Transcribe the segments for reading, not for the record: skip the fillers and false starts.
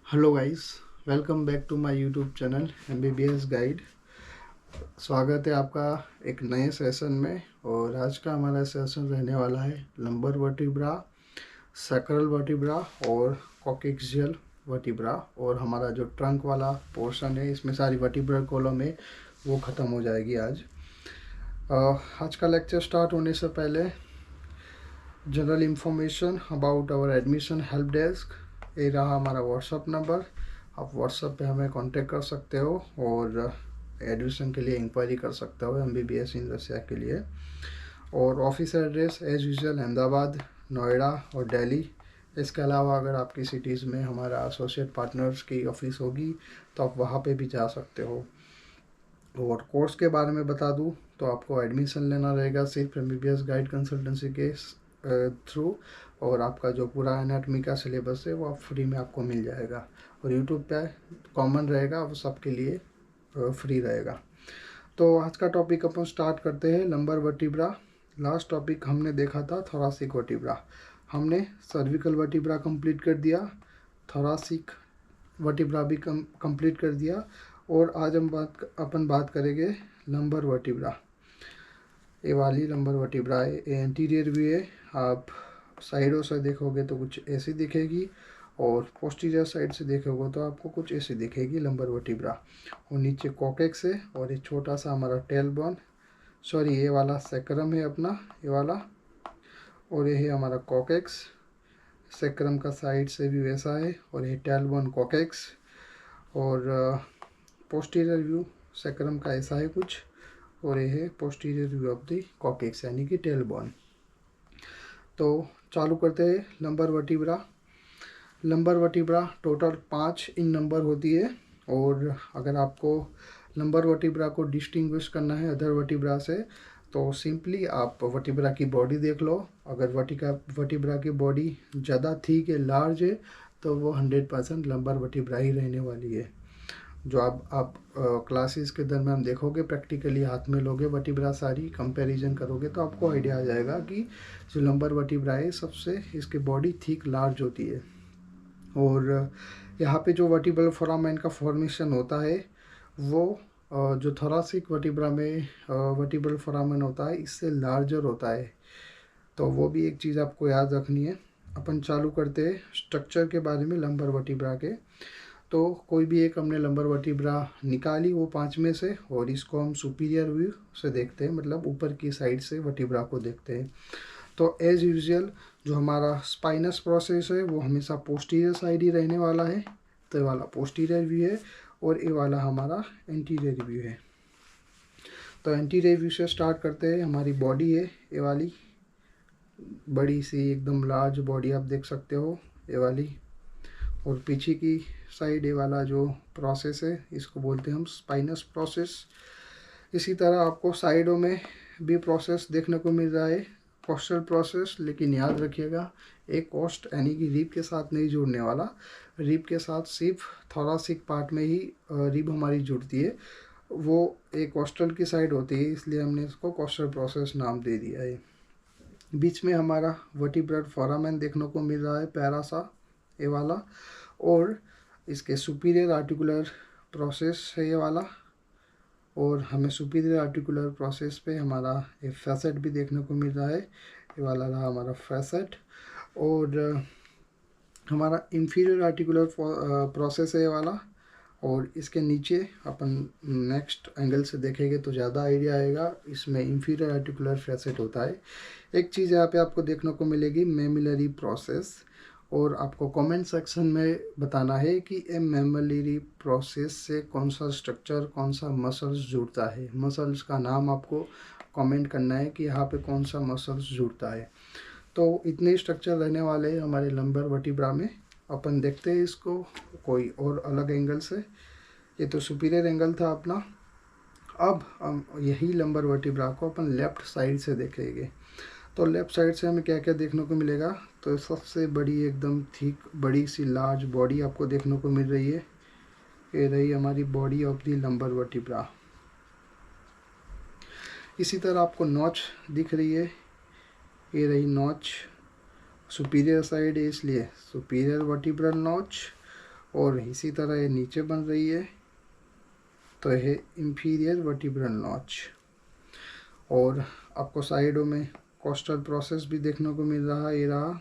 Hello guys, welcome back to my YouTube channel MBBS guide. स्वागत है आपका एक नए सेशन में। और आज का हमारा सेशन रहने वाला है लंबर वर्टिब्रा, सैक्रल वर्टिब्रा और कॉक्सियल वर्टिब्रा। और हमारा जो ट्रंक वाला पोर्शन है, इसमें सारी वर्टिब्रल कॉलम है, वो ख़त्म हो जाएगी आज। आज का लेक्चर स्टार्ट होने से पहले general information about our admission help desk, ये रहा हमारा व्हाट्सअप नंबर। आप व्हाट्सअप पे हमें कांटेक्ट कर सकते हो और एडमिशन के लिए इंक्वायरी कर सकते हो एमबीबीएस इन रसिया के लिए। और office address as usual Ahmedabad, Noida और दिल्ली। इसके अलावा अगर आपकी सिटीज़ में हमारा एसोसिएट पार्टनर्स की ऑफिस होगी तो आप वहाँ पे भी जा सकते हो। और कोर्स के बारे में बता दूँ तो आपको एडमिशन लेना रहेगा सिर्फ एमबीबीएस गाइड कंसल्टेंसी के थ्रू। और आपका जो पूरा एनाटॉमी का सिलेबस है वो आप फ्री में आपको मिल जाएगा। और यूट्यूब पे कॉमन रहेगा, वो सबके लिए फ्री रहेगा। तो आज का टॉपिक अपन स्टार्ट करते हैं लंबर वर्टिब्रा। लास्ट टॉपिक हमने देखा था थोरासिक वर्टिब्रा। हमने सर्विकल वर्टिब्रा कंप्लीट कर दिया, थोरासिक वर्टिब्रा भी कंप्लीट कर दिया। और आज हम अपन बात करेंगे लंबर वर्टिब्रा। ये वाली लंबर वर्टिब्रा है, ये एंटीरियर व्यू है। आप साइडों से देखोगे तो कुछ ऐसी दिखेगी, और पोस्टीरियर साइड से देखोगे तो आपको कुछ ऐसी दिखेगी लंबर वर्टिब्रा। और नीचे कॉकेक्स है, और ये छोटा सा हमारा टेल बोन, सॉरी ये वाला सैक्रम है अपना, ये वाला। और ये है हमारा कॉकेक्स, सैक्रम का साइड से भी वैसा है। और ये टेल बोन कॉकेक्स। और पोस्टीरियर व्यू सैक्रम का ऐसा है कुछ। और ये है posterior view of the coccyx यानी कि टेल बोन। तो चालू करते हैं lumbar vertebra. Lumbar vertebra total 5 इन नंबर होती है। और अगर आपको लंबर वर्टिब्रा को डिस्टिंग्विश करना है अदर वर्टिब्रा से, तो सिंपली आप वर्टिब्रा की बॉडी देख लो। अगर वर्टिब्रा की बॉडी ज़्यादा थिक है, लार्ज है, तो वो 100% लंबर वर्टिब्रा ही रहने वाली है। जो आप क्लासेस के दरम्यान देखोगे, प्रैक्टिकली हाथ में लोगे वर्टिब्रा सारी, कंपैरिजन करोगे तो आपको आइडिया आ जाएगा कि जो लंबर वर्टिब्रा है सबसे इसकी बॉडी थिक लार्ज होती है। और यहाँ पे जो वर्टिब्रल फोरामेन का फॉर्मेशन होता है वो जो थोरासिक वर्टिब्रा में वर्टिब्रल फोरामेन होता है इससे लार्जर होता है। तो वो भी एक चीज़ आपको याद रखनी है। अपन चालू करते हैं स्ट्रक्चर के बारे में लंबर वर्टिब्रा के। तो कोई भी एक हमने लंबर वर्टिब्रा निकाली वो 5 में से, और इसको हम सुपीरियर व्यू से देखते हैं, मतलब ऊपर की साइड से वर्टिब्रा को देखते हैं। तो एज यूजुअल जो हमारा स्पाइनस प्रोसेस है वो हमेशा पोस्टीरियर साइड ही रहने वाला है। तो ये वाला पोस्टीरियर व्यू है, और ये वाला हमारा एंटीरियर व्यू है। तो एंटीरियर व्यू से स्टार्ट करते हैं। हमारी बॉडी है ये वाली, बड़ी सी एकदम लार्ज बॉडी आप देख सकते हो, ये वाली। और पीछे की साइड ये वाला जो प्रोसेस है इसको बोलते हैं हम स्पाइनस प्रोसेस। इसी तरह आपको साइडों में भी प्रोसेस देखने को मिल रहा है, कोस्टल प्रोसेस। लेकिन याद रखिएगा, एक कोस्ट यानी कि रिब के साथ नहीं जुड़ने वाला। रिब के साथ सिर्फ थोरासिक पार्ट में ही रिब हमारी जुड़ती है, वो एक कोस्टल की साइड होती है, इसलिए हमने इसको कोस्टल प्रोसेस नाम दे दिया है। बीच में हमारा वर्टिब्रल फोरामेन देखने को मिल रहा है, पैरासा ये वाला। और इसके सुपीरियर आर्टिकुलर प्रोसेस है ये वाला। और हमें सुपीरियर आर्टिकुलर प्रोसेस पे हमारा ये फैसेट भी देखने को मिल रहा है, ये वाला रहा हमारा फैसेट। और हमारा इंफीरियर आर्टिकुलर प्रोसेस है ये वाला। और इसके नीचे अपन नेक्स्ट एंगल से देखेंगे तो ज़्यादा आइडिया आएगा, इसमें इंफीरियर आर्टिकुलर फैसेट होता है। एक चीज़ यहाँ पे आपको देखने को मिलेगी, मेमिलरी प्रोसेस। और आपको कमेंट सेक्शन में बताना है कि ए मेमिलरी प्रोसेस से कौन सा स्ट्रक्चर, कौन सा मसल्स जुड़ता है। मसल्स का नाम आपको कमेंट करना है कि यहाँ पे कौन सा मसल्स जुड़ता है। तो इतने स्ट्रक्चर रहने वाले हैं हमारे लंबर वर्टिब्रा में। अपन देखते हैं इसको कोई और अलग एंगल से। ये तो सुपीरियर एंगल था अपना। अब हम यही लंबर वर्टिब्रा को अपन लेफ़्ट साइड से देखेंगे। तो लेफ़्ट साइड से हमें क्या क्या देखने को मिलेगा, तो सबसे बड़ी एकदम थिक बड़ी सी लार्ज बॉडी आपको देखने को मिल रही है। ये रही हमारी body of the lumbar vertebra. इसी तरह आपको नॉच दिख रही है, ये रही नॉच। सुपीरियर साइड है इसलिए सुपीरियर वर्टिब्रल नॉच। और इसी तरह ये नीचे बन रही है, तो यह इंफीरियर वर्टिब्रल नॉच। और आपको साइडों में कोस्टल प्रोसेस भी देखने को मिल रहा है, ये रहा।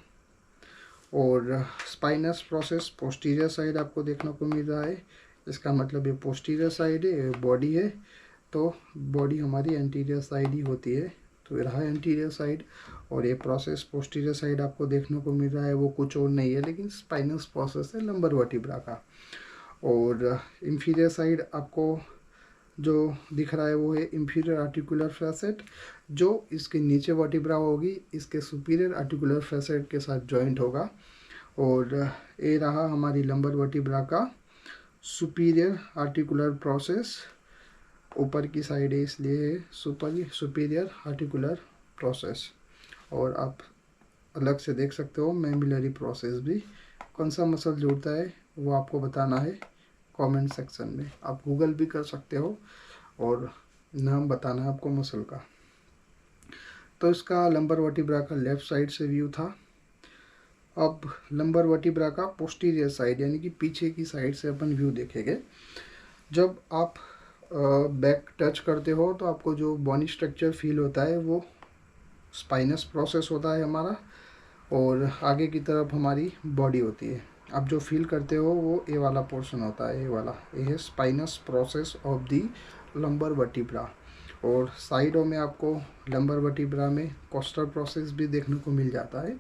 और स्पाइनस प्रोसेस पोस्टीरियर साइड आपको देखने को मिल रहा है, इसका मतलब ये पोस्टीरियर साइड है, ये बॉडी है, तो बॉडी हमारी एंटीरियर साइड ही होती है, तो ये रहा एंटीरियर साइड। और ये प्रोसेस पोस्टीरियर साइड आपको देखने को मिल रहा है, वो कुछ और नहीं है लेकिन स्पाइनस प्रोसेस है लंबर वर्टिब्रा का। और इंफीरियर साइड आपको जो दिख रहा है वो है इंफीरियर आर्टिकुलर फैसेट, जो इसके नीचे वर्टिब्रा होगी, इसके सुपीरियर आर्टिकुलर फैसेट के साथ जॉइंट होगा। और ये रहा हमारी लंबर वर्टिब्रा का सुपीरियर आर्टिकुलर प्रोसेस, ऊपर की साइड है इसलिए सुपीरियर आर्टिकुलर प्रोसेस। और आप अलग से देख सकते हो मेमिलरी प्रोसेस भी। कौन सा मसल जुड़ता है वो आपको बताना है कमेंट सेक्शन में, आप गूगल भी कर सकते हो और नाम बताना है आपको मसल का। तो इसका लंबर वर्टिब्रा का लेफ़्ट साइड से व्यू था। अब लंबर वर्टिब्रा का पोस्टीरियर साइड यानी कि पीछे की साइड से अपन व्यू देखेंगे। जब आप बैक टच करते हो तो आपको जो बॉनी स्ट्रक्चर फील होता है वो स्पाइनस प्रोसेस होता है हमारा, और आगे की तरफ हमारी बॉडी होती है। आप जो फील करते हो वो ये वाला पोर्शन होता है, ये वाला, ये है spinous process of the lumbar vertebra. और साइडों में आपको लंबर वर्टिब्रा में कोस्टल प्रोसेस भी देखने को मिल जाता है,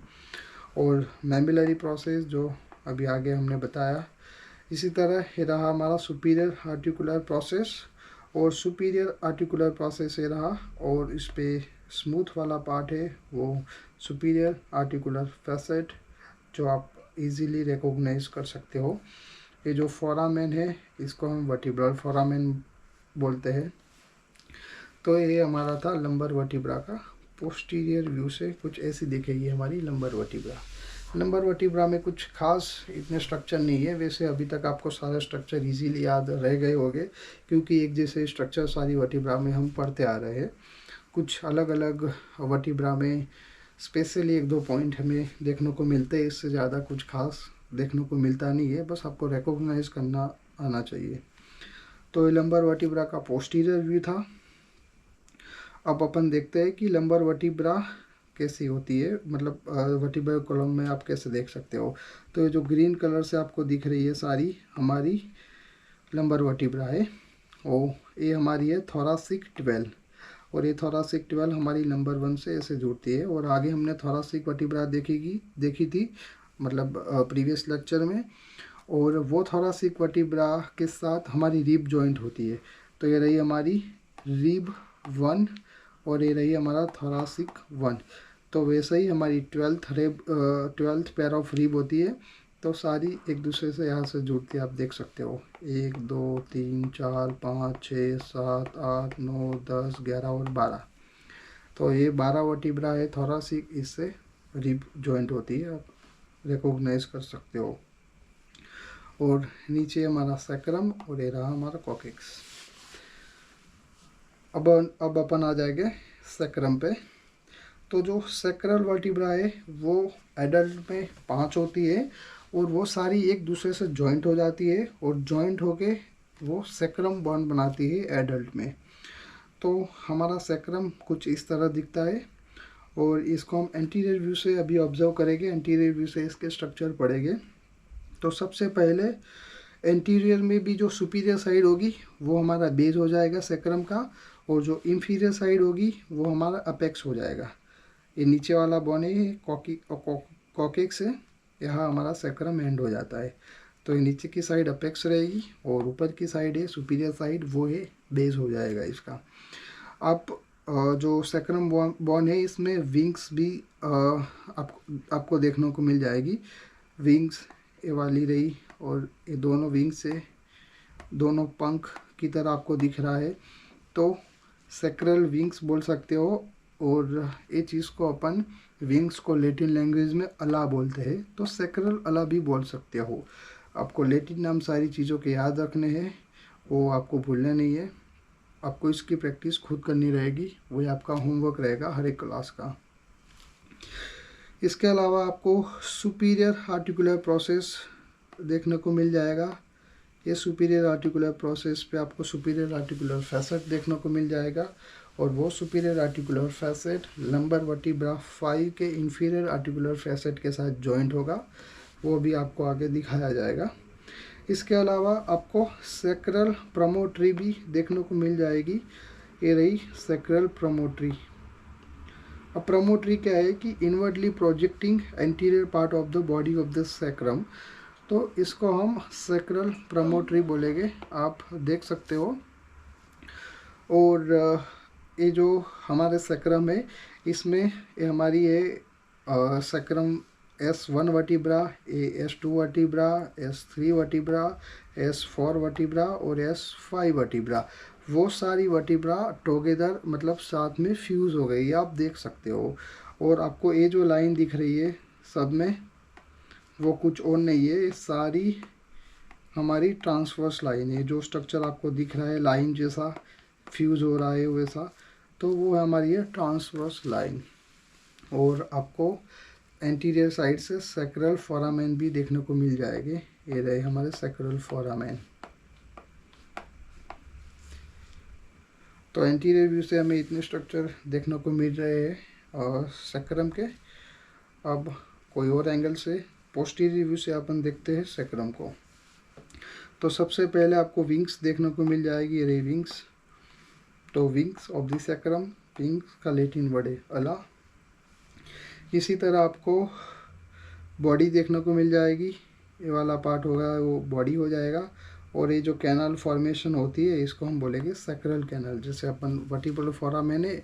और मैमिलरी प्रोसेस जो अभी आगे हमने बताया। इसी तरह ये रहा हमारा सुपीरियर आर्टिकुलर प्रोसेस, और सुपीरियर आर्टिकुलर प्रोसेस ये रहा, और इस पे स्मूथ वाला पार्ट है वो सुपीरियर आर्टिकुलर फैसेट, जो आप इजीली रिकॉग्नाइज कर सकते हो। ये जो फोरामेन है इसको हम वर्टिब्रल फोरामेन बोलते हैं। तो ये हमारा था लंबर वर्टिब्रा का पोस्टीरियर व्यू से कुछ ऐसी दिखेगी हमारी लंबर वर्टिब्रा। लंबर वर्टिब्रा में कुछ खास इतने स्ट्रक्चर नहीं है, वैसे अभी तक आपको सारे स्ट्रक्चर इजीली याद रह गए होंगे क्योंकि एक जैसे स्ट्रक्चर सारी वर्टिब्रा में हम पढ़ते आ रहे हैं। कुछ अलग अलग वर्टिब्रा में स्पेशली एक दो पॉइंट हमें देखने को मिलते हैं, इससे ज़्यादा कुछ खास देखने को मिलता नहीं है, बस आपको रिकॉग्नाइज करना आना चाहिए। तो ये लंबर वर्टिब्रा का पोस्टीरियर व्यू था। अब अपन देखते हैं कि लंबर वर्टिब्रा कैसी होती है, मतलब वर्टिब्रल कॉलम में आप कैसे देख सकते हो। तो ये जो ग्रीन कलर से आपको दिख रही है सारी हमारी लंबर वर्टिब्रा है, और ये हमारी है थोरासिक 12, और ये थोरासिक 12 हमारी नंबर 1 से ऐसे जुड़ती है। और आगे हमने थोरासिक वर्टिब्रा देखी थी मतलब प्रीवियस लेक्चर में, और वो थोरासिक वर्टिब्रा के साथ हमारी रिब जॉइंट होती है। तो ये रही हमारी रिब 1 और ये रही हमारा थोरासिक 1। तो वैसे ही हमारी 12th पेयर ऑफ रिब होती है, तो सारी एक दूसरे से यहाँ से जुड़ती है, आप देख सकते हो 1 2 3 4 5 6 7 8 9 10 11 और 12। तो ये 12 वर्टिब्रा है थोरासिक, इससे रिब जॉइंट होती है, आप रिकॉग्नाइज कर सकते हो। और नीचे हमारा सैक्रम और ये रहा हमारा कॉकेक्स। अब अपन आ जाएंगे सैक्रम पे। तो जो सैक्रल वर्टिब्रा है वो एडल्ट में 5 होती है, और वो सारी एक दूसरे से जॉइंट हो जाती है, और जॉइंट होके वो सैक्रम बॉन्ड बनाती है एडल्ट में। तो हमारा सैक्रम कुछ इस तरह दिखता है, और इसको हम एंटीरियर व्यू से अभी ऑब्जर्व करेंगे, एंटीरियर व्यू से इसके स्ट्रक्चर पढ़ेंगे। तो सबसे पहले एंटीरियर में भी जो सुपीरियर साइड होगी वो हमारा बेस हो जाएगा सैक्रम का, और जो इंफीरियर साइड होगी वो हमारा अपेक्स हो जाएगा। ये नीचे वाला बोन है कॉकेक्स है, यहाँ हमारा सैक्रम एंड हो जाता है। तो ये नीचे की साइड अपेक्स रहेगी, और ऊपर की साइड है सुपीरियर साइड, वो है बेस हो जाएगा इसका। आप जो सैक्रम बोन है इसमें विंग्स भी आपको देखने को मिल जाएगी। विंग्स ये वाली रही, और ये दोनों विंग्स से दोनों पंख की तरह आपको दिख रहा है, तो सैक्रल विंग्स बोल सकते हो। और ये चीज़ को अपन विंग्स को लैटिन लैंग्वेज में अला बोलते हैं, तो सैक्रल अला भी बोल सकते हो। आपको लैटिन नाम सारी चीज़ों के याद रखने हैं, वो आपको भूलना नहीं है, आपको इसकी प्रैक्टिस खुद करनी रहेगी, वही आपका होमवर्क रहेगा हर एक क्लास का। इसके अलावा आपको सुपीरियर आर्टिकुलर प्रोसेस देखने को मिल जाएगा। ये सुपीरियर आर्टिकुलर प्रोसेस पे आपको सुपीरियर आर्टिकुलर फैसेट देखने को मिल जाएगा, और वो superior articular facet lumbar vertebra 5 के इंफीरियर आर्टिकुलर फैसेट के साथ जॉइंट होगा, वो भी आपको आगे दिखाया जाएगा। इसके अलावा आपको सैक्रल प्रमोटरी भी देखने को मिल जाएगी। ये रही सैक्रल प्रमोटरी। अब प्रमोटरी क्या है कि inwardly projecting anterior part of the body of the sacrum, तो इसको हम सैक्रल प्रमोटरी बोलेंगे, आप देख सकते हो। और ये जो हमारे सैक्रम है, इसमें ये हमारी ये sacrum S1 vertebra, S2 vertebra, S3 vertebra, S4 vertebra और S5 वर्टिब्रा, वो सारी वर्टिब्रा टुगेदर मतलब साथ में फ्यूज़ हो गई, आप देख सकते हो। और आपको ये जो लाइन दिख रही है सब में, वो कुछ और नहीं है, ये सारी हमारी ट्रांसवर्स लाइन है। जो स्ट्रक्चर आपको दिख रहा है लाइन जैसा फ्यूज़ हो रहा है वैसा, तो वो है हमारी ये ट्रांसवर्स लाइन। और आपको एंटीरियर साइड से सैक्रल फोरामेन भी देखने को मिल जाएंगे। ये रहे हमारे सैक्रल फोरामेन। तो एंटीरियर व्यू से हमें इतने स्ट्रक्चर देखने को मिल रहे हैं और सैक्रम के। अब कोई और एंगल से पोस्टीरियर व्यू से अपन देखते हैं सैक्रम को। तो सबसे पहले आपको विंग्स देखने को मिल जाएगी, ये रही विंग्स। तो wings of the sacrum, wings का लैटिन वर्ड है अला। इसी तरह आपको बॉडी देखने को मिल जाएगी, ये वाला पार्ट होगा वो बॉडी हो जाएगा। और ये जो कैनाल फॉर्मेशन होती है इसको हम बोलेंगे सैक्रल कैनाल। जैसे अपन वर्टिब्रल फोरामेन है,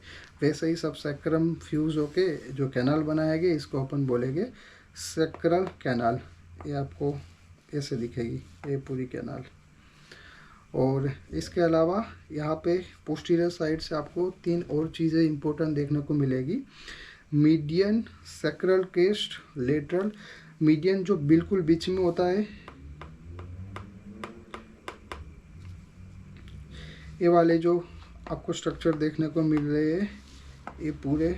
वैसे ही सब सैक्रम फ्यूज़ होके जो कैनाल बनाया गया इसको अपन बोलेंगे सैक्रल कैनाल। ये आपको ऐसे दिखेगी ये पूरी कैनाल। और इसके अलावा यहाँ पे पोस्टीरियर साइड से आपको 3 और चीज़ें इंपॉर्टेंट देखने को मिलेगी। Median sacral crest, lateral. Median जो बिल्कुल बीच में होता है, ये वाले जो आपको स्ट्रक्चर देखने को मिल रहे हैं ये पूरे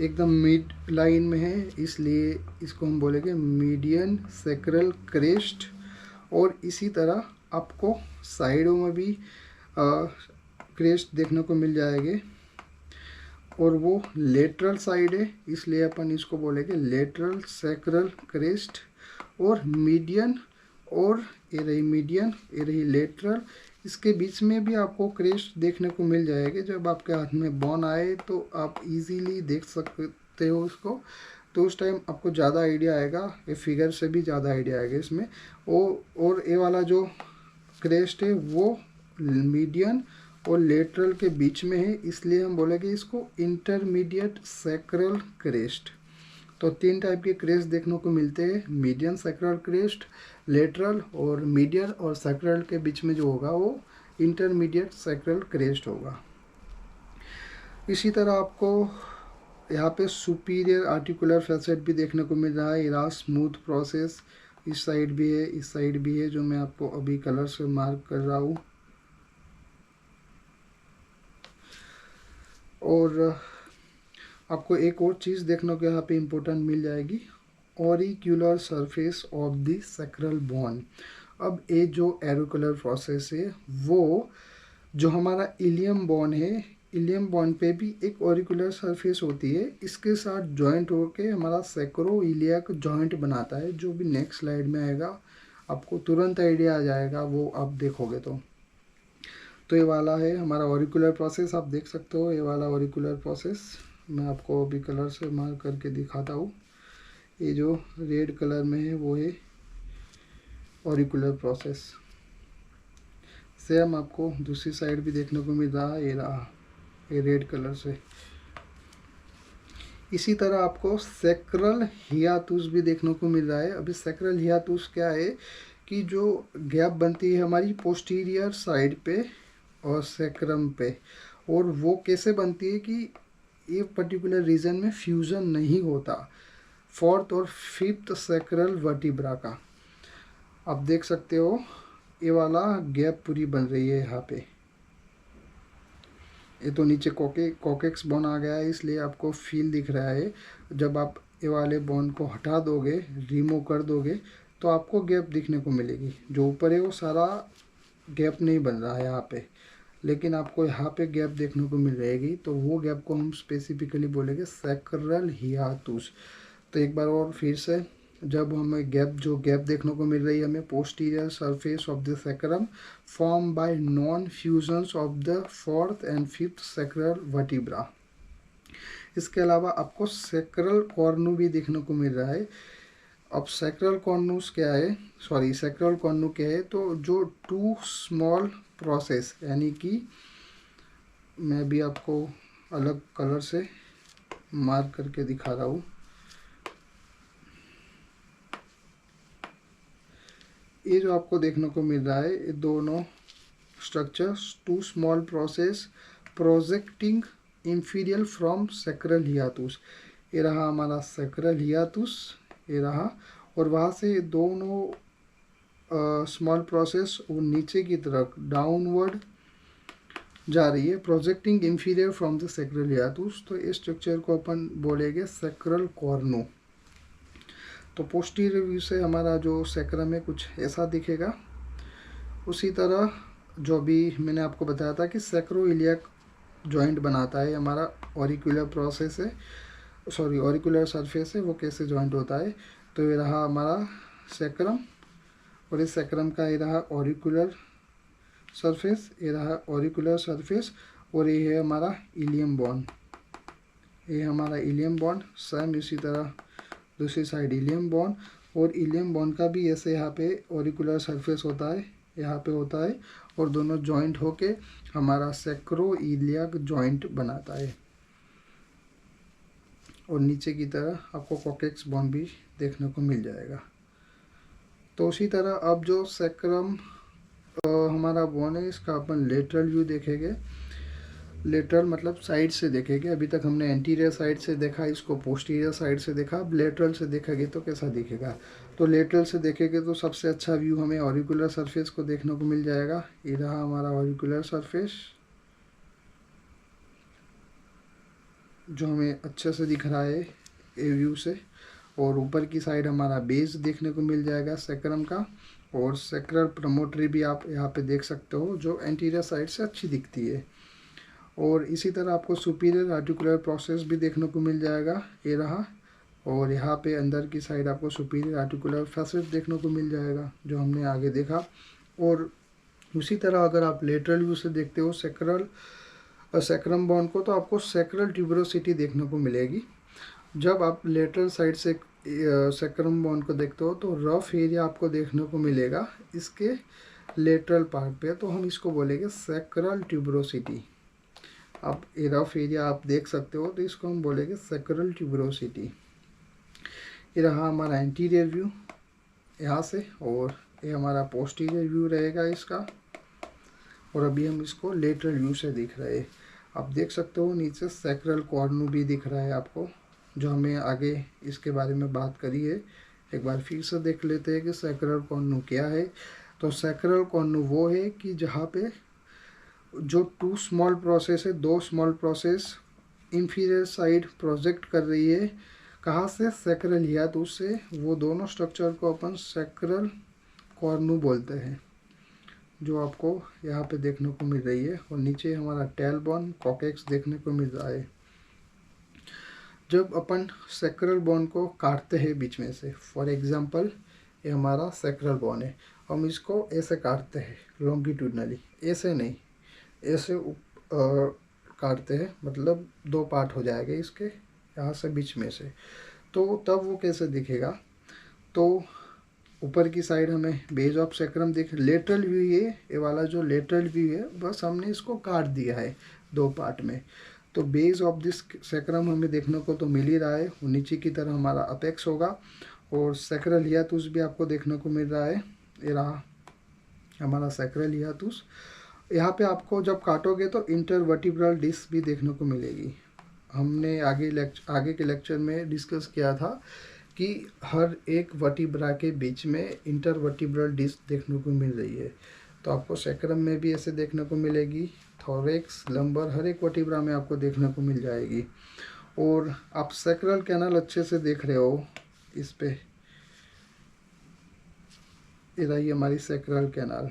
एकदम मिड लाइन में है, इसलिए इसको हम बोलेंगे मीडियन सैक्रल क्रेस्ट। और इसी तरह आपको साइडों में भी क्रेस्ट देखने को मिल जाएंगे, और वो लेटरल साइड है इसलिए अपन इसको बोलेंगे लेटरल सैक्रल क्रेस्ट। और मीडियन, और ये रही मीडियन, ये रही लेटरल, इसके बीच में भी आपको क्रेस्ट देखने को मिल जाएगी। जब आपके हाथ में बोन आए तो आप इजीली देख सकते हो उसको, तो उस टाइम आपको ज़्यादा आइडिया आएगा, ये फिगर से भी ज़्यादा आइडिया आएगा इसमें। और ये वाला जो क्रेस्ट है वो मीडियन और लेटरल के बीच में है, इसलिए हम बोलेंगे इसको इंटरमीडिएट सैक्रल क्रेस्ट। तो 3 टाइप के क्रेस्ट देखने को मिलते हैं, मीडियन सैक्रल क्रेस्ट, लेटरल, और मीडियन और सैक्रल के बीच में जो होगा वो इंटरमीडिएट सैक्रल क्रेस्ट होगा। इसी तरह आपको यहाँ पे सुपीरियर आर्टिकुलर फैसेट भी देखने को मिल रहा है। इरा स्मूथ प्रोसेस इस साइड भी है, इस साइड भी है, जो मैं आपको अभी कलर से मार्क कर रहा हूँ। और आपको एक और चीज़ देखने को यहाँ पे इम्पोर्टेंट मिल जाएगी, auricular surface of the sacral bone. अब ये जो एरोकुलर प्रोसेस है वो जो हमारा इलियम बोन है, इलियम बोन पे भी एक ऑरिकुलर सरफेस होती है, इसके साथ जॉइंट होके हमारा सैक्रो इलियक जॉइंट बनाता है, जो भी नेक्स्ट स्लाइड में आएगा आपको तुरंत आइडिया आ जाएगा वो आप देखोगे तो ये वाला है हमारा ऑरिकुलर प्रोसेस, आप देख सकते हो ये वाला ऑरिकुलर प्रोसेस। मैं आपको अभी कलर से मार्क करके दिखाता हूँ। ये जो रेड कलर में है वो है ऑरिकुलर प्रोसेस। सेम आपको दूसरी साइड भी देखने को मिल रहा है, ये रहा ये रेड कलर से। इसी तरह आपको सैक्रल हियातुस भी देखने को मिल रहा है। अभी सैक्रल हियातुस क्या है कि जो गैप बनती है हमारी पोस्टीरियर साइड पे और सैक्रम पे, और वो कैसे बनती है कि ये पर्टिकुलर रीजन में फ्यूज़न नहीं होता 4th और 5th सैक्रल वर्टिब्रा का। आप देख सकते हो ये वाला गैप पूरी बन रही है यहाँ पे। ये तो नीचे कॉकेक्स बोन आ गया है इसलिए आपको फील दिख रहा है। जब आप ये वाले बोन को हटा दोगे, रिमूव कर दोगे, तो आपको गैप दिखने को मिलेगी। जो ऊपर है वो सारा गैप नहीं बन रहा है यहाँ पे, लेकिन आपको यहाँ पे गैप देखने को मिल रहेगी। तो वो गैप को हम स्पेसिफिकली बोलेंगे सैक्रल हियातुस। तो एक बार और फिर से, जब हमें जो गैप देखने को मिल रही है हमें posterior surface of the sacrum form by non fusions of the fourth and fifth sacral vertebra. इसके अलावा आपको सैक्रल कॉर्नू भी देखने को मिल रहा है। अब सैक्रल कॉर्नूस क्या है, सैक्रल कॉर्नू क्या है, तो जो टू स्मॉल प्रोसेस, यानी कि मैं भी आपको अलग कलर से मार्क करके दिखा रहा हूँ। ये जो आपको देखने को मिल रहा है, ये दोनों structures two small process projecting inferior from sacral hiatus. ये रहा हमारा सैक्रल हियातुस, ये रहा, और वहाँ से दोनों स्मॉल प्रोसेस वो नीचे की तरफ डाउनवर्ड जा रही है, projecting inferior from the sacral hiatus. तो इस स्ट्रक्चर को अपन बोलेंगे सैक्रल कॉर्नू। तो पोस्टीरियर व्यू से हमारा जो सैक्रम है कुछ ऐसा दिखेगा। उसी तरह जो भी मैंने आपको बताया था कि सैक्रोइलियक जॉइंट बनाता है हमारा ऑरिकुलर प्रोसेस है, ऑरिकुलर सरफेस है, वो कैसे जॉइंट होता है। तो ये रहा हमारा सैक्रम, और इस सैक्रम का ये रहा ऑरिकुलर सरफेस, ये रहा ऑरिकुलर सरफेस, और ये है हमारा इलियम बोन। ये हमारा इलियम बोन, सेम इसी तरह दूसरी साइड इलियम बोन, और इलियम बोन का भी ऐसे यहाँ पे ऑरिकुलर सरफेस होता है, यहाँ पे होता है, और दोनों जॉइंट होके हमारा सैक्रोइलियक जॉइंट बनाता है। और नीचे की तरह आपको कॉकेक्स बोन भी देखने को मिल जाएगा। तो उसी तरह अब जो सैक्रम हमारा बोन है, इसका अपन लेटरल व्यू देखेंगे। लेटरल मतलब साइड से देखेंगे। अभी तक हमने एंटीरियर साइड से देखा, इसको पोस्टीरियर साइड से देखा। अब लेटरल से देखेंगे तो कैसा दिखेगा। तो लेटरल से देखेंगे तो सबसे अच्छा व्यू हमें ऑरिकुलर सरफेस को देखने को मिल जाएगा। ये रहा हमारा ऑरिकुलर सरफेस जो हमें अच्छे से दिख रहा है ए व्यू से, और ऊपर की साइड हमारा बेस देखने को मिल जाएगा सैक्रम का, और सैक्रल प्रमोटरी भी आप यहाँ पे देख सकते हो जो एंटीरियर साइड से अच्छी दिखती है। और इसी तरह आपको सुपीरियर आर्टिकुलर प्रोसेस भी देखने को मिल जाएगा, ये रहा, और यहाँ पे अंदर की साइड आपको सुपीरियर आर्टिकुलर फैसेट देखने को मिल जाएगा जो हमने आगे देखा। और उसी तरह अगर आप लेटरल व्यू से देखते हो सैक्रम बोन को, तो आपको सैक्रल ट्यूबरोसिटी देखने को मिलेगी। जब आप लेटरल साइड से सैक्रम बोन को देखते हो तो रफ एरिया आपको देखने को मिलेगा इसके लेटरल पार्ट पे, तो हम इसको बोलेंगे सैक्रल ट्यूबरोसिटी। अब ये रफ एरिया आप देख सकते हो, तो इसको हम बोलेंगे सैक्रल ट्यूबरोसिटी। ये रहा हमारा एंटीरियर व्यू यहाँ से, और ये हमारा पोस्टीरियर व्यू रहेगा इसका। और अभी हम इसको लेटरल व्यू से देख रहे हैं। आप देख सकते हो नीचे सैक्रल कॉर्नू भी दिख रहा है आपको, जो हमें आगे इसके बारे में बात करी है। एक बार फिर से देख लेते हैं कि सैक्रल कॉर्नू क्या है। तो सैक्रल कॉर्नू वो है कि जहाँ पे जो टू स्मॉल प्रोसेस है, दो small process inferior side project कर रही है, कहाँ से, सैक्रल हियातुस से। वो दोनों स्ट्रक्चर को अपन सैक्रल कॉर्नू बोलते हैं, जो आपको यहाँ पे देखने को मिल रही है। और नीचे हमारा टेल बोन कॉकेक्स देखने को मिल रहा है। जब अपन सैक्रल बोन को काटते हैं बीच में से, फॉर एग्जांपल ये हमारा सैक्रल बोन है, हम इसको ऐसे काटते हैं लॉन्गिट्यूडनली, ऐसे नहीं, ऐसे काटते हैं, मतलब दो पार्ट हो जाएगा इसके यहाँ से बीच में से। तो तब वो कैसे दिखेगा, तो ऊपर की साइड हमें बेस ऑफ सैक्रम दिख, लेटरल व्यू ये वाला जो लेटरल व्यू है, बस हमने इसको काट दिया है दो पार्ट में। तो बेस ऑफ दिस सैक्रम हमें देखने को तो मिल ही रहा है, वो नीचे की तरह हमारा अपेक्स होगा। और सैक्रल हियातुस भी आपको देखने को मिल रहा है, ये रहा हमारा सैक्रल हियातुस। यहाँ पे आपको जब काटोगे तो इंटरवर्टिब्रल डिस्क भी देखने को मिलेगी। हमने आगे के लेक्चर में डिस्कस किया था कि हर एक वर्टिब्रा के बीच में इंटरवर्टिब्रल डिस्क देखने को मिल रही है। तो आपको सैक्रम में भी ऐसे देखने को मिलेगी, थोरेक्स, लंबर, हर एक वर्टिब्रा में आपको देखने को मिल जाएगी। और आप सैक्रल कैनल अच्छे से देख रहे हो इस पे, ये रही हमारी सैक्रल कैनाल।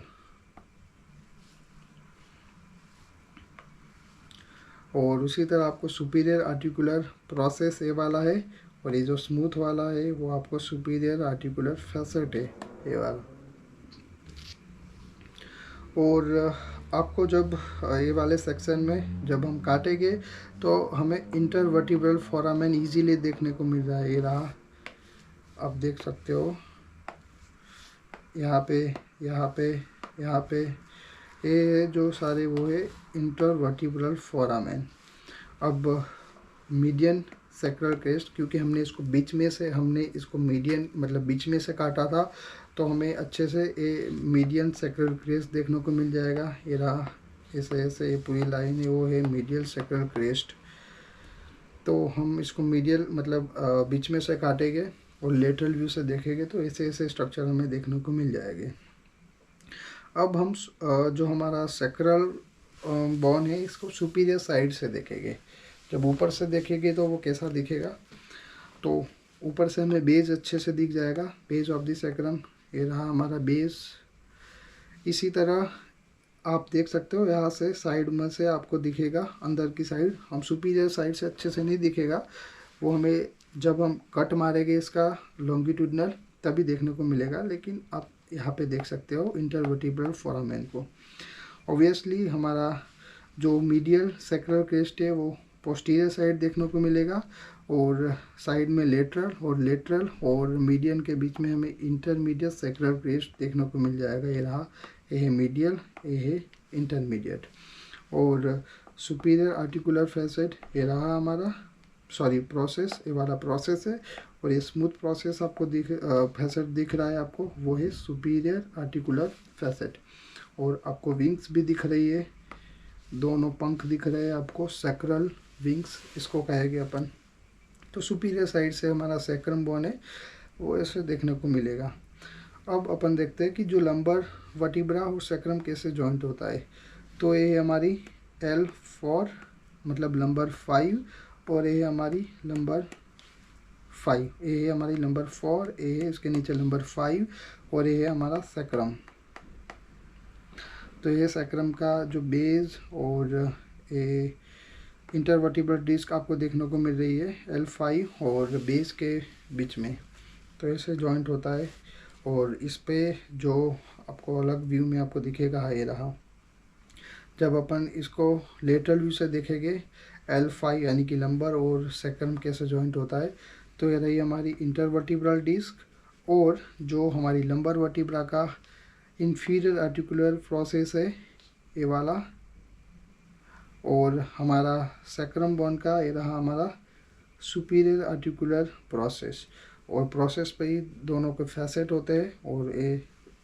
और उसी तरह आपको सुपीरियर आर्टिकुलर प्रोसेस ये वाला है, और ये जो स्मूथ वाला है वो आपको सुपीरियर आर्टिकुलर फैसेट है ये वाला। और आपको जब ये वाले सेक्शन में जब हम काटेंगे तो हमें इंटरवर्टिब्रल फोरामेन इजीली देखने को मिल रहा है। ये रहा, आप देख सकते हो यहाँ पे, यहाँ पे, यहाँ पे, ये जो सारे वो है इंटरवर्टिब्रल फोरामेन। अब मीडियन सैक्रल क्रेस्ट, क्योंकि हमने इसको मीडियन मतलब बीच में से काटा था, तो हमें अच्छे से ये मीडियन सैक्रल क्रेस्ट देखने को मिल जाएगा। ये रहा, ऐसे ऐसे ये पूरी लाइन है वो है मीडियल सैक्रल क्रेस्ट। तो हम इसको मीडियल मतलब बीच में से काटेंगे और लेटरल व्यू से देखेंगे तो ऐसे ऐसे स्ट्रक्चर हमें देखने को मिल जाएंगे। अब हम जो हमारा सैक्रल बोन है इसको सुपीरियर साइड से देखेंगे। जब ऊपर से देखेंगे तो वो कैसा दिखेगा, तो ऊपर से हमें बेस अच्छे से दिख जाएगा, बेस ऑफ द सैक्रम। ये रहा हमारा बेस। इसी तरह आप देख सकते हो यहाँ से साइड में से आपको दिखेगा अंदर की साइड, हम सुपीरियर साइड से अच्छे से नहीं दिखेगा, वो हमें जब हम कट मारेंगे इसका लॉन्गिट्यूडनल तभी देखने को मिलेगा। लेकिन आप यहाँ पे देख सकते हो इंटरवर्टिब्रल फोरामेन को। ऑब्वियसली हमारा जो मीडियल सैक्रल क्रेस्ट है वो पोस्टीरियर साइड देखने को मिलेगा, और साइड में लेटरल और मीडियन के बीच में हमें इंटरमीडिएट सैक्रल क्रेस्ट देखने को मिल जाएगा। ये रहा, ये है मीडियल, ये है इंटरमीडिएट। और सुपीरियर आर्टिकुलर फैसेट ये रहा हमारा, सॉरी प्रोसेस, ये वाला प्रोसेस है। और ये स्मूथ प्रोसेस आपको फैसेट दिख रहा है आपको, वो है सुपीरियर आर्टिकुलर फैसेट। और आपको विंग्स भी दिख रही है, दोनों पंख दिख रहे हैं आपको, सैक्रल विंग्स इसको कहेंगे अपन। तो सुपीरियर साइड से हमारा सैक्रम बोन है वो ऐसे देखने को मिलेगा। अब अपन देखते हैं कि जो लंबर वर्टिब्रा और सैक्रम कैसे जॉइंट होता है। तो ये हमारी L4 मतलब लंबर 5, और ये हमारी लंबर 5, ये है हमारी लंबर 4, ये है इसके नीचे लंबर 5, और ये है हमारा सैक्रम। तो ये सैक्रम का जो बेस और ये इंटरवर्टिब्रल डिस्क आपको देखने को मिल रही है L5 और बेस के बीच में, तो ऐसे जॉइंट होता है। और इस पे जो आपको अलग व्यू में आपको दिखेगा ये रहा। जब अपन इसको लेटरल व्यू से देखेंगे L5 यानी कि लंबर और सैक्रम कैसे जॉइंट होता है, तो ये रही हमारी इंटरवर्टिब्रल डिस्क। और जो हमारी लंबर वर्टिब्रा का इंफीरियर आर्टिकुलर प्रोसेस है ये वाला, और हमारा सैक्रम बोन का ये रहा हमारा सुपीरियर आर्टिकुलर प्रोसेस। और प्रोसेस पे ही दोनों के फैसेट होते हैं और ये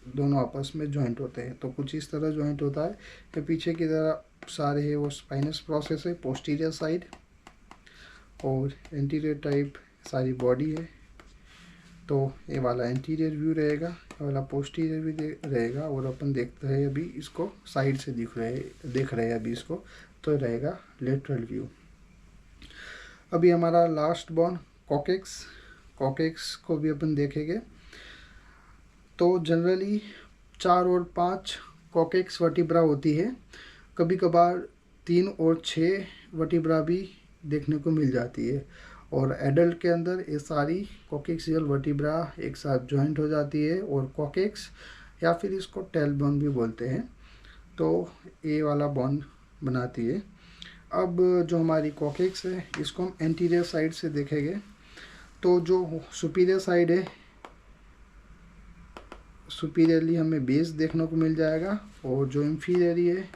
दोनों आपस में जॉइंट होते हैं। तो कुछ इस तरह जॉइंट होता है। ये पीछे की तरह सारे है वो स्पाइनस प्रोसेस है पोस्टीरियर साइड, और एंटीरियर टाइप सारी बॉडी है। तो ये वाला एंटीरियर व्यू रहेगा, ये वाला पोस्टीरियर भी रहेगा। और अपन देखते हैं अभी इसको साइड से देख रहे हैं अभी इसको, तो रहेगा लेटरल व्यू। अभी हमारा लास्ट बोन कॉकेक्स को भी अपन देखेंगे। तो जनरली 4 और 5 कॉकेक्स वर्टिब्रा होती है, कभी कभार 3 और 6 वर्टिब्रा भी देखने को मिल जाती है। और एडल्ट के अंदर ये सारी कॉकेक्सियल वर्टिब्रा एक साथ जॉइंट हो जाती है, और कॉकेक्स या फिर इसको टेल बोन भी बोलते हैं, तो ये वाला बोन बनाती है। अब जो हमारी कॉकेक्स है इसको हम एंटीरियर साइड से देखेंगे। तो जो सुपीरियर साइड है, सुपीरियरली हमें बेस देखने को मिल जाएगा, और जो इंफीरियरली है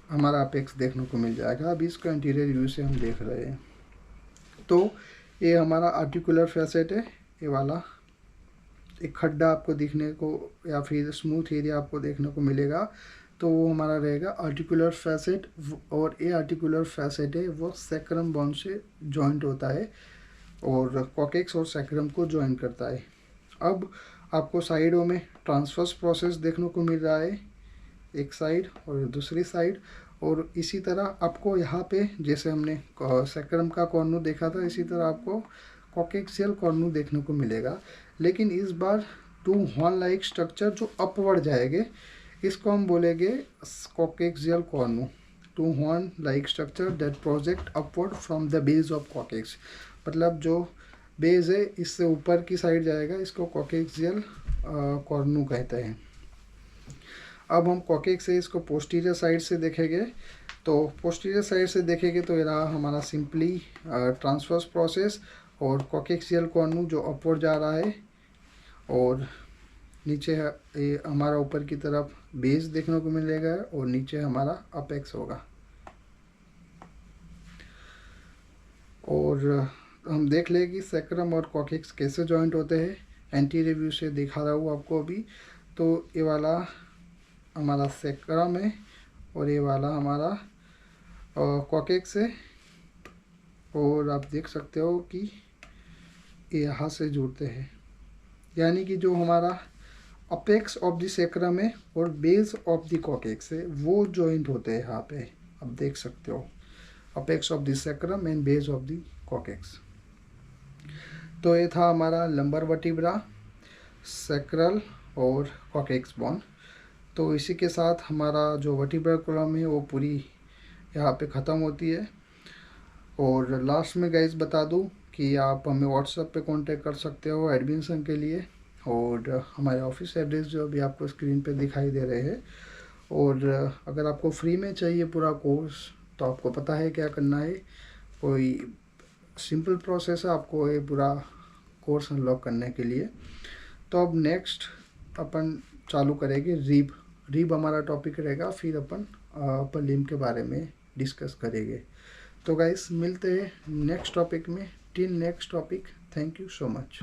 हमारा अपेक्स देखने को मिल जाएगा। अभी इसको एंटीरियर व्यू से हम देख रहे हैं। तो ये हमारा आर्टिकुलर फैसेट है, ये वाला एक खड्डा आपको दिखने को या फिर स्मूथ एरिया आपको देखने को मिलेगा, तो वो हमारा रहेगा आर्टिकुलर फैसेट। और ये आर्टिकुलर फैसेट है वो सैक्रम बोन से जॉइंट होता है और कॉकेक्स और सैक्रम को जॉइन करता है। अब आपको साइडों में ट्रांसवर्स प्रोसेस देखने को मिल रहा है, एक साइड और दूसरी साइड। और इसी तरह आपको यहाँ पे जैसे हमने सैक्रम का कॉर्नू देखा था, इसी तरह आपको कॉकेक्सियल कॉर्नू देखने को मिलेगा। लेकिन इस बार 2 हॉर्न लाइक स्ट्रक्चर जो अपवर्ड जाएंगे, इसको हम बोलेंगे कॉकेक्सियल cornu. 2 horn like structure that project upward from the base of coccyx, मतलब जो बेस है इससे ऊपर की साइड जाएगा, इसको कॉकेक्सियल कॉर्नू कहते हैं। अब हम कॉकेक्स से इसको पोस्टीरियर साइड से देखेंगे। तो पोस्टीरियर साइड से देखेंगे तो ये रहा हमारा सिंपली ट्रांसवर्स प्रोसेस, और कॉकेक्सियल कॉर्नू जो अपवर्ड जा रहा है, और नीचे ये हमारा ऊपर की तरफ बेस देखने को मिलेगा, और नीचे हमारा अपेक्स होगा। और हम देख लें कि सैक्रम और कॉकेक्स कैसे जॉइंट होते हैं। एंटी रिव्यू से दिखा रहा हूँ आपको अभी। तो ये वाला हमारा सैक्रम है और ये वाला हमारा कॉकेक्स है, और आप देख सकते हो कि ये यहाँ से जुड़ते हैं, यानी कि जो हमारा अपेक्स ऑफ द सैक्रम है और बेस ऑफ द कॉकेक्स है वो जॉइंट होते हैं यहाँ पे। आप देख सकते हो apex of the sacrum and base of the coccyx. तो ये था हमारा लंबर वर्टिब्रा, सैक्रल और कॉकेक्स बोन। तो इसी के साथ हमारा जो वर्टिब्रल कॉलम है वो पूरी यहाँ पे ख़त्म होती है। और लास्ट में गाइस बता दूँ कि आप हमें व्हाट्सएप पे कांटेक्ट कर सकते हो एडमिशन के लिए, और हमारे ऑफिस एड्रेस जो अभी आपको स्क्रीन पे दिखाई दे रहे हैं। और अगर आपको फ्री में चाहिए पूरा कोर्स तो आपको पता है क्या करना है, कोई सिंपल प्रोसेस है आपको ये पूरा कोर्स अनलॉक करने के लिए। तो अब नेक्स्ट अपन चालू करेंगे रीब हमारा टॉपिक रहेगा, फिर अपन अपर लिम्ब के बारे में डिस्कस करेंगे। तो गाइस मिलते हैं नेक्स्ट टॉपिक में। Till next topic, thank you so much.